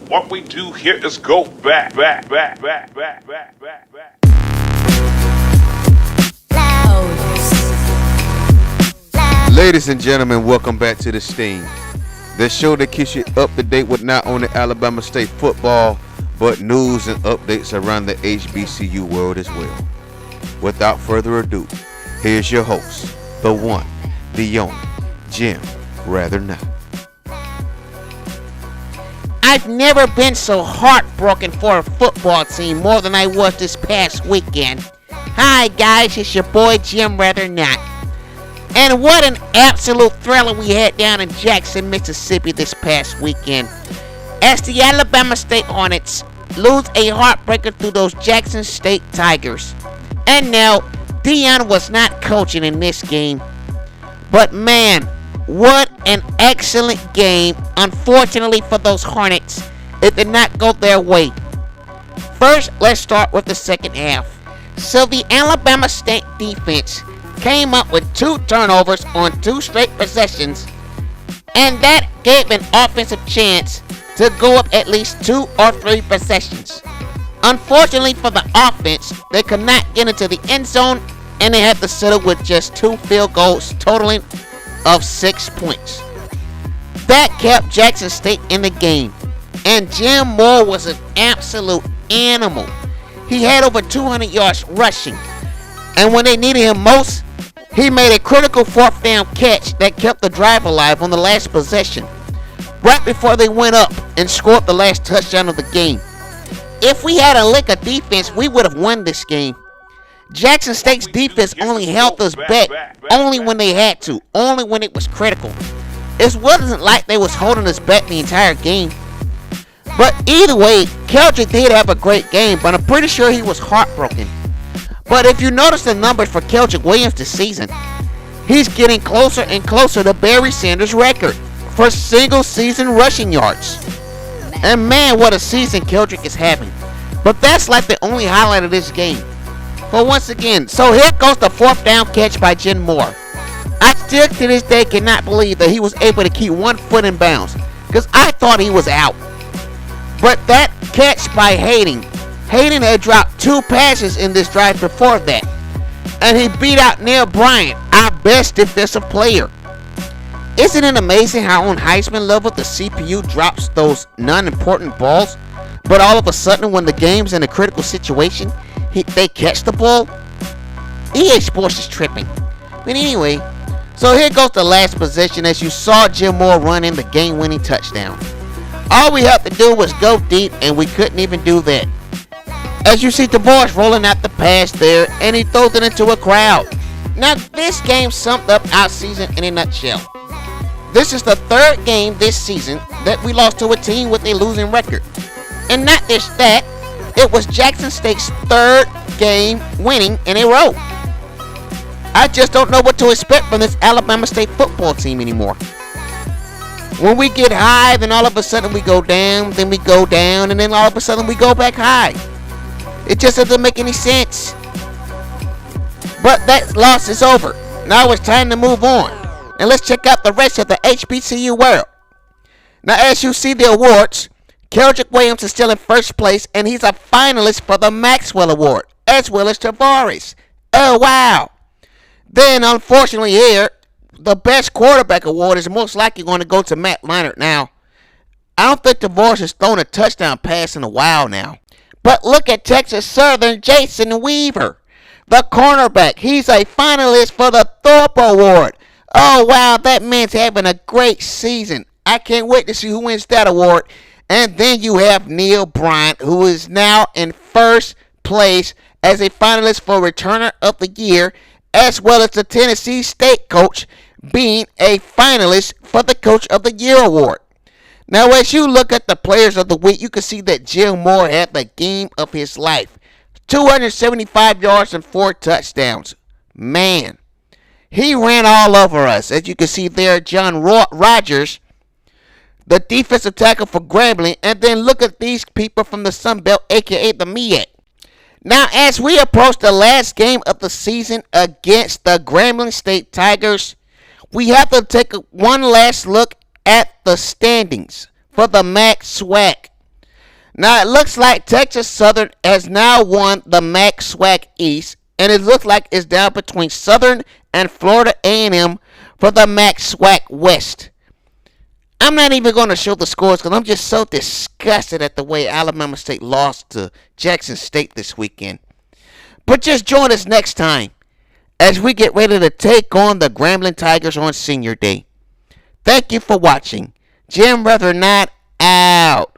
What we do here is go back. Ladies and gentlemen, welcome back to The Sting, the show that keeps you up to date with not only Alabama State football, but news and updates around the HBCU world as well. Without further ado, here's your host, the one, the only, Jim Rathernot. I've never been so heartbroken for a football team more than I was this past weekend. Hi guys, it's your boy Jim Rathernot. And what an absolute thriller we had down in Jackson, Mississippi this past weekend, as the Alabama State Hornets lose a heartbreaker to those Jackson State Tigers. And no, Deion was not coaching in this game. But man, what an excellent game. Unfortunately for those Hornets, it did not go their way. First, let's start with the second half. So the Alabama State defense came up with 2 turnovers on 2 straight possessions, and that gave an offensive chance to go up at least 2 or 3 possessions. Unfortunately for the offense, they could not get into the end zone, and they had to settle with just 2 field goals totaling of 6 points. That kept Jackson State in the game, and Jim Moore was an absolute animal. He had over 200 yards rushing, and when they needed him most, he made a critical 4th down catch that kept the drive alive on the last possession, right before they went up and scored the last touchdown of the game. If we had a lick of defense, we would have won this game. Jackson State's defense only held us back only when they had to, only when it was critical. It wasn't like they was holding us back the entire game. But either way, Keldrick did have a great game, but I'm pretty sure he was heartbroken. But if you notice the numbers for Keldrick Williams this season, he's getting closer and closer to Barry Sanders' record for single season rushing yards. And man, what a season Keldrick is having. But that's like the only highlight of this game. But once again, so here goes the 4th down catch by Jim Moore. I still to this day cannot believe that he was able to keep 1 foot in bounds, because I thought he was out. But that catch by Hayden had dropped 2 passes in this drive before that, and he beat out Neil Bryant, our best defensive player. Isn't it amazing how on Heisman level the CPU drops those non-important balls, but all of a sudden when the game's in a critical situation, they catch the ball? EA Sports is tripping. But anyway, so here goes the last possession as you saw Jim Moore run in the game-winning touchdown. All we had to do was go deep, and we couldn't even do that. As you see the boys rolling out the pass there, and he throws it into a crowd. Now this game summed up our season in a nutshell. This is the 3rd game this season that we lost to a team with a losing record. And not just that, it was Jackson State's 3rd game winning in a row. I just don't know what to expect from this Alabama State football team anymore. When we get high, then all of a sudden we go down, then we go down, and then all of a sudden we go back high. It just doesn't make any sense. But that loss is over. Now it's time to move on. And let's check out the rest of the HBCU world. Now as you see the awards, Keldrick Williams is still in 1st place, and he's a finalist for the Maxwell Award, as well as Tavares. Oh wow. Then unfortunately here, the best quarterback award is most likely going to go to Matt Leinart now. I don't think Tavares has thrown a touchdown pass in a while now. But look at Texas Southern Jason Weaver, the cornerback. He's a finalist for the Thorpe Award. Oh wow, that man's having a great season. I can't wait to see who wins that award. And then you have Neil Bryant, who is now in 1st place as a finalist for Returner of the Year, as well as the Tennessee State coach being a finalist for the Coach of the Year award. Now, as you look at the players of the week, you can see that Jim Moore had the game of his life. 275 yards and 4 touchdowns. Man, he ran all over us. As you can see there, John Rogers, the defensive tackle for Grambling, and then look at these people from the Sun Belt, aka the MEAC. Now, as we approach the last game of the season against the Grambling State Tigers, we have to take one last look at the standings for the MAC SWAC. Now it looks like Texas Southern has now won the MAC SWAC East, and it looks like it's down between Southern and Florida A&M for the MAC SWAC West. I'm not even going to show the scores because I'm just so disgusted at the way Alabama State lost to Jackson State this weekend. But just join us next time as we get ready to take on the Grambling Tigers on Senior Day. Thank you for watching. Jim Rathernot out.